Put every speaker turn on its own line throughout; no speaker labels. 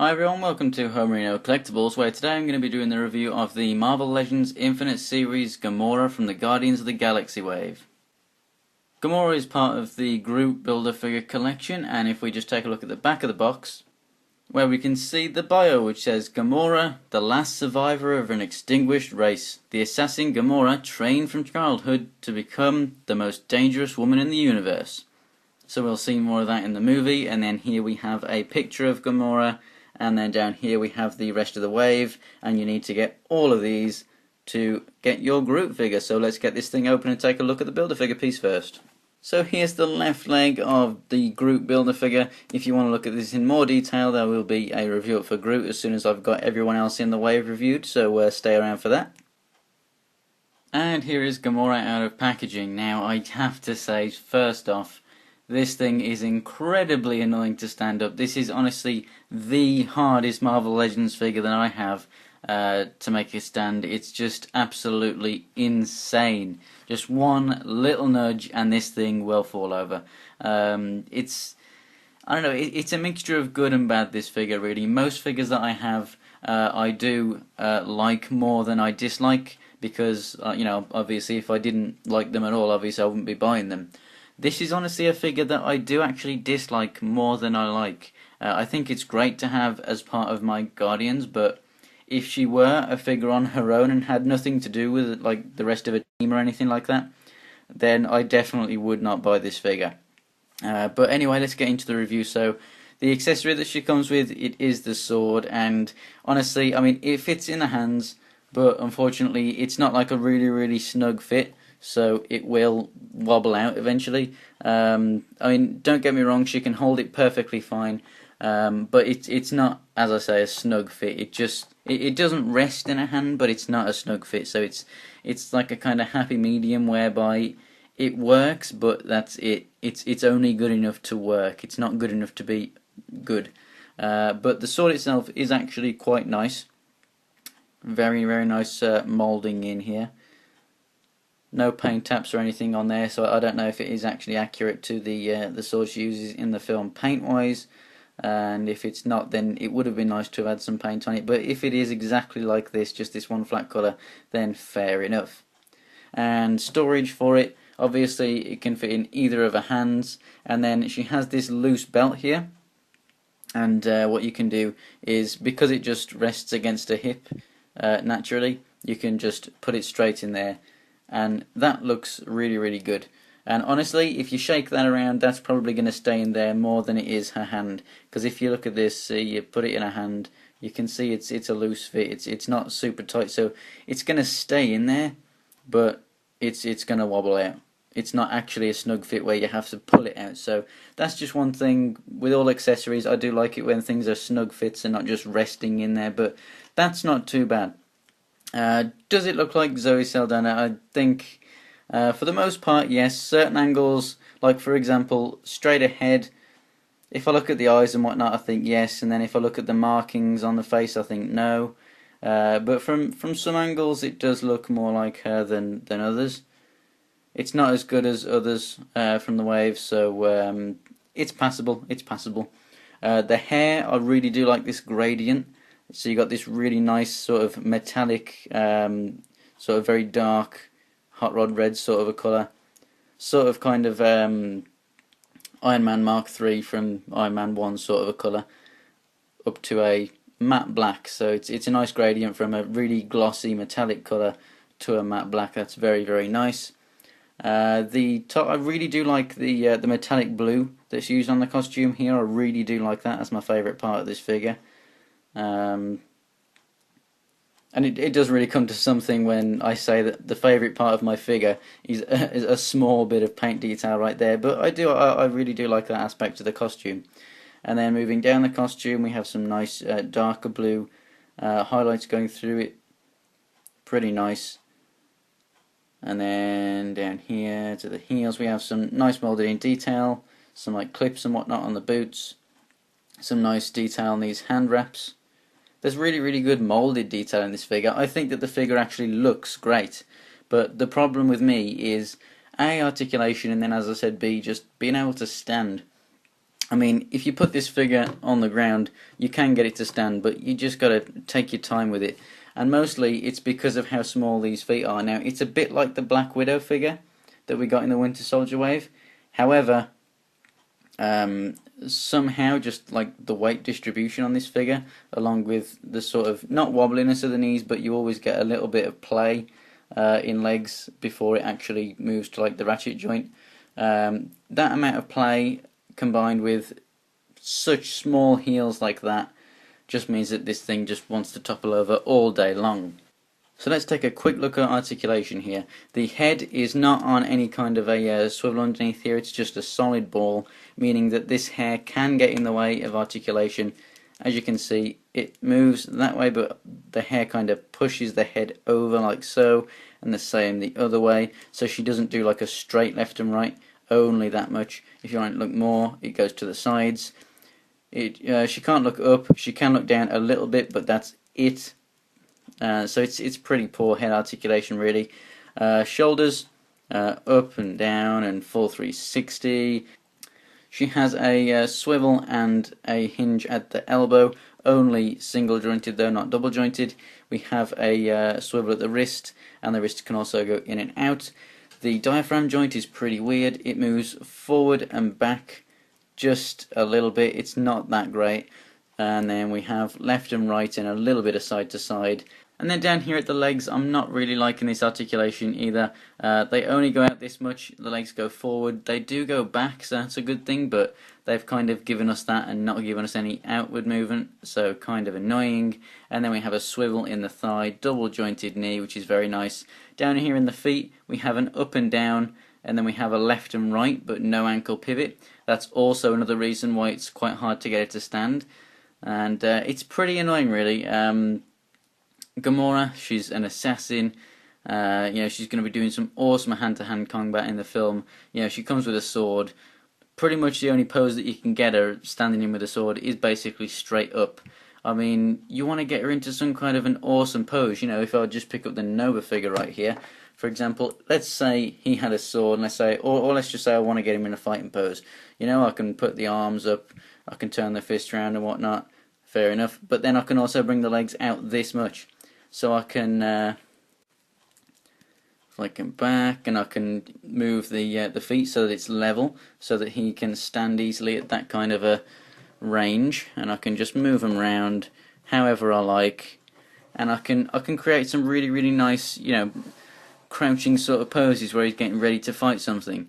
Hi everyone, welcome to Homerino Collectibles, where today I'm going to be doing the review of the Marvel Legends Infinite Series Gamora from the Guardians of the Galaxy wave. Gamora is part of the Groot Builder figure collection, and if we just take a look at the back of the box, where we can see the bio which says Gamora, the last survivor of an extinguished race, the assassin Gamora trained from childhood to become the most dangerous woman in the universe. So we'll see more of that in the movie, and then here we have a picture of Gamora. And then down here we have the rest of the wave, and you need to get all of these to get your Groot figure. So let's get this thing open and take a look at the Build-A-Figure piece first. So here's the left leg of the Groot Build-A-Figure. If you want to look at this in more detail, there will be a review for Groot as soon as I've got everyone else in the wave reviewed, so stay around for that. And here is Gamora out of packaging. Now I have to say, first off, this thing is incredibly annoying to stand up. This is honestly the hardest Marvel Legends figure that I have to make a stand. It's just absolutely insane. Just one little nudge and this thing will fall over. I don't know, it's a mixture of good and bad, this figure, really. Most figures that I have I do like more than I dislike, because, you know, obviously if I didn't like them at all, obviously I wouldn't be buying them. This is honestly a figure that I do actually dislike more than I like. I think it's great to have as part of my Guardians, but if she were a figure on her own and had nothing to do with it, like the rest of a team or anything like that, then I definitely would not buy this figure. But anyway, let's get into the review. So, the accessory that she comes with, it is the sword, and honestly, I mean, it fits in the hands, but unfortunately, it's not like a really snug fit. So it will wobble out eventually. I mean, don't get me wrong, she can hold it perfectly fine, but it's not, as I say, a snug fit. It doesn't rest in a hand, but it's not a snug fit. So it's like a kind of happy medium whereby it works, but that's it. It's only good enough to work. It's not good enough to be good. But the sword itself is actually quite nice. Very nice moulding in here. No paint taps or anything on there, so I don't know if it is actually accurate to the sword she uses in the film paint-wise. And if it's not, then it would have been nice to have had some paint on it. But if it is exactly like this, just this one flat colour, then fair enough. And storage for it, obviously it can fit in either of her hands. And then she has this loose belt here. And what you can do is, because it just rests against her hip naturally, you can just put it straight in there. And that looks really good. And honestly, if you shake that around, that's probably going to stay in there more than it is her hand. Because if you look at this, you put it in her hand, you can see it's a loose fit. It's not super tight, so it's going to stay in there, but it's going to wobble out. It's not actually a snug fit where you have to pull it out. So that's just one thing with all accessories. I do like it when things are snug fits and not just resting in there, but that's not too bad. Does it look like Zoe Saldana? I think for the most part, yes. Certain angles, like for example, straight ahead, if I look at the eyes and whatnot, I think yes, and then if I look at the markings on the face, I think no. But from some angles, it does look more like her than others. It's not as good as others from the wave, so it's passable. It's passable. The hair, I really do like this gradient. So you got this really nice sort of metallic, sort of very dark, hot rod red sort of a colour. Sort of kind of Iron Man Mark III from Iron Man 1 sort of a colour. Up to a matte black. So it's a nice gradient from a really glossy metallic colour to a matte black. That's very nice. The top, I really do like the metallic blue that's used on the costume here. I really do like that. That's my favourite part of this figure. And it does really come to something when I say that the favourite part of my figure is a small bit of paint detail right there, but I really do like that aspect of the costume. And then moving down the costume, we have some nice darker blue highlights going through it, pretty nice. And then down here to the heels, we have some nice moulded in detail, some like clips and whatnot on the boots, some nice detail on these hand wraps. There's really good moulded detail in this figure. I think that the figure actually looks great, but the problem with me is A, articulation, and then as I said, B, just being able to stand. I mean, if you put this figure on the ground, you can get it to stand, but you just got to take your time with it. And mostly it's because of how small these feet are. Now, it's a bit like the Black Widow figure that we got in the Winter Soldier wave. However, somehow just like the weight distribution on this figure, along with the sort of, not wobbliness of the knees, but you always get a little bit of play in legs before it actually moves to like the ratchet joint. That amount of play combined with such small heels like that just means that this thing just wants to topple over all day long. So let's take a quick look at articulation here. The head is not on any kind of a swivel underneath here, it's just a solid ball, meaning that this hair can get in the way of articulation. As you can see, it moves that way, but the hair kind of pushes the head over like so, and the same the other way, so she doesn't do like a straight left and right, only that much. If you want to look more, it goes to the sides. She can't look up, she can look down a little bit, but that's it. So it's pretty poor head articulation really. Shoulders up and down and full 360. She has a swivel and a hinge at the elbow, only single jointed though, not double jointed. We have a swivel at the wrist, and the wrist can also go in and out. The diaphragm joint is pretty weird. It moves forward and back just a little bit. It's not that great. And then we have left and right and a little bit of side to side. And then down here at the legs, I'm not really liking this articulation either. They only go out this much, the legs go forward. They do go back, so that's a good thing, but they've kind of given us that and not given us any outward movement, so kind of annoying. And then we have a swivel in the thigh, double jointed knee, which is very nice. Down here in the feet, we have an up and down, and then we have a left and right, but no ankle pivot. That's also another reason why it's quite hard to get it to stand. And it's pretty annoying really. Gamora, she's an assassin. She's going to be doing some awesome hand-to-hand combat in the film. She comes with a sword. Pretty much the only pose that you can get her standing in with a sword is basically straight up. I mean, you want to get her into some kind of an awesome pose. If I would just pick up the Nova figure right here, for example, let's say he had a sword, and let's just say I want to get him in a fighting pose. I can put the arms up, I can turn the fist around and whatnot. Fair enough. But then I can also bring the legs out this much. So I can flick him back, and I can move the feet so that it's level, so that he can stand easily at that kind of a range, and I can just move him around however I like, and I can create some really, really nice, crouching sort of poses where he's getting ready to fight something.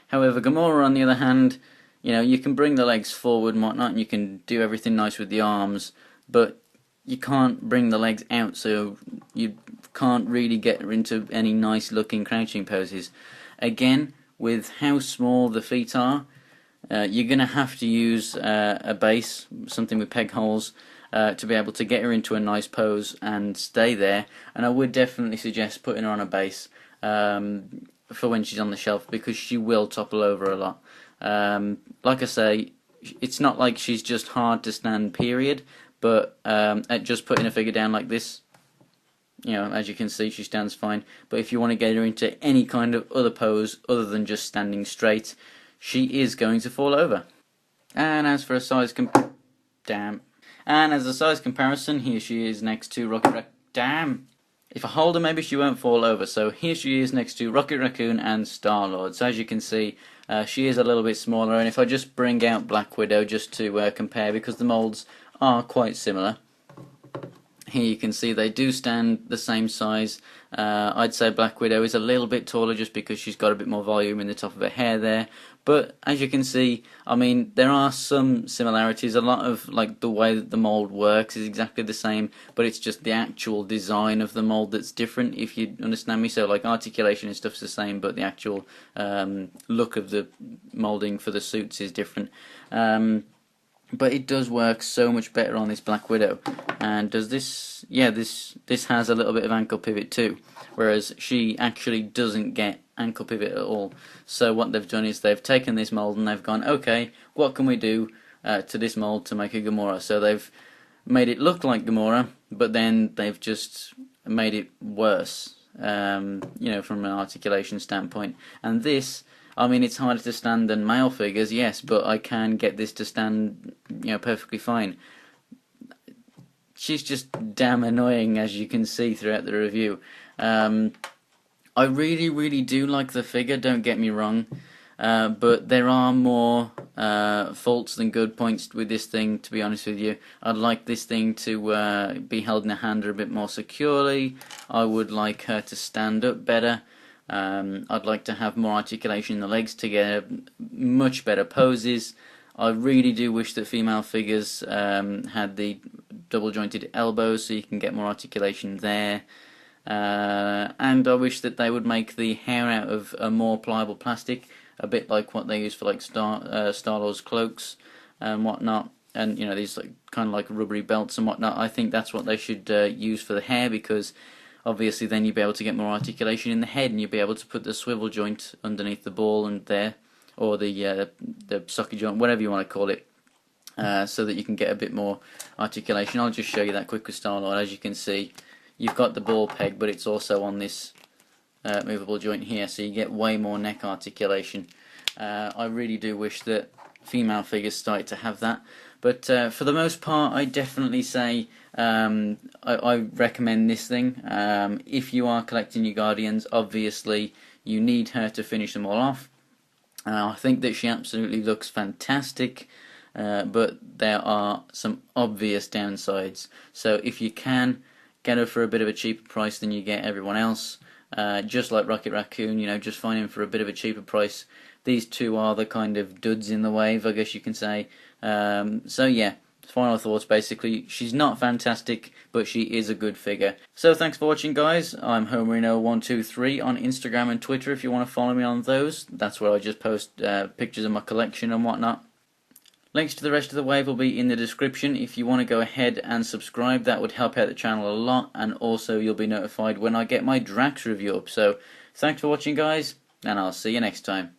However, Gamora, on the other hand, you can bring the legs forward and whatnot, and you can do everything nice with the arms, but you can't bring the legs out, so you can't really get into any nice looking crouching poses. Again, with how small the feet are, you're going to have to use a base, something with peg holes, to be able to get her into a nice pose and stay there. And I would definitely suggest putting her on a base for when she's on the shelf, because she will topple over a lot. Like I say, it's not like she's just hard to stand, period. But at just putting a figure down like this, as you can see, she stands fine. But if you want to get her into any kind of other pose other than just standing straight, she is going to fall over. And as for a size comparison, here she is next to Rocket If I hold her, maybe she won't fall over. So here she is next to Rocket Raccoon and Star-Lord. So as you can see, she is a little bit smaller. And if I just bring out Black Widow just to compare, because the molds are quite similar. Here you can see they do stand the same size. I'd say Black Widow is a little bit taller just because she's got a bit more volume in the top of her hair there. But as you can see, I mean, there are some similarities. A lot of like the way that the mold works is exactly the same, but it's just the actual design of the mold that's different, if you understand me. So like articulation and stuff's the same, but the actual look of the molding for the suits is different. But it does work so much better on this Black Widow. And does this, yeah, this has a little bit of ankle pivot too, whereas she actually doesn't get ankle pivot at all. So what they've done is they've taken this mold and they've gone, okay, what can we do to this mold to make a Gamora? So they've made it look like Gamora, but then they've just made it worse, from an articulation standpoint. And this, I mean, it's harder to stand than male figures, yes, but I can get this to stand, perfectly fine. She's just damn annoying, as you can see throughout the review. I really, really do like the figure, don't get me wrong, but there are more faults than good points with this thing, to be honest with you. I'd like this thing to be held in a hand a bit more securely. I would like her to stand up better. I'd like to have more articulation in the legs to get much better poses. I really do wish that female figures had the double jointed elbows so you can get more articulation there. And I wish that they would make the hair out of a more pliable plastic, a bit like what they use for like Star-Lord's cloaks and whatnot. And these kind of like rubbery belts and whatnot. I think that's what they should use for the hair, because obviously then you'd be able to get more articulation in the head, and you'd be able to put the swivel joint underneath the ball and there, or the socket joint, whatever you want to call it, so that you can get a bit more articulation. I'll just show you that quick with Star-Lord. As you can see, you've got the ball peg, but it's also on this movable joint here, so you get way more neck articulation. I really do wish that female figures started to have that, but for the most part, I definitely say I recommend this thing. If you are collecting your Guardians, obviously you need her to finish them all off. I think that she absolutely looks fantastic, but there are some obvious downsides. So if you can, get her for a bit of a cheaper price than you get everyone else. Just like Rocket Raccoon, just find him for a bit of a cheaper price. These two are the kind of duds in the wave, I guess you can say. So yeah, final thoughts basically. She's not fantastic, but she is a good figure. So thanks for watching, guys. I'm Homerino123 on Instagram and Twitter if you want to follow me on those. That's where I just post pictures of my collection and whatnot. Links to the rest of the wave will be in the description. If you want to go ahead and subscribe, that would help out the channel a lot, and also you'll be notified when I get my Drax review up. So thanks for watching, guys, and I'll see you next time.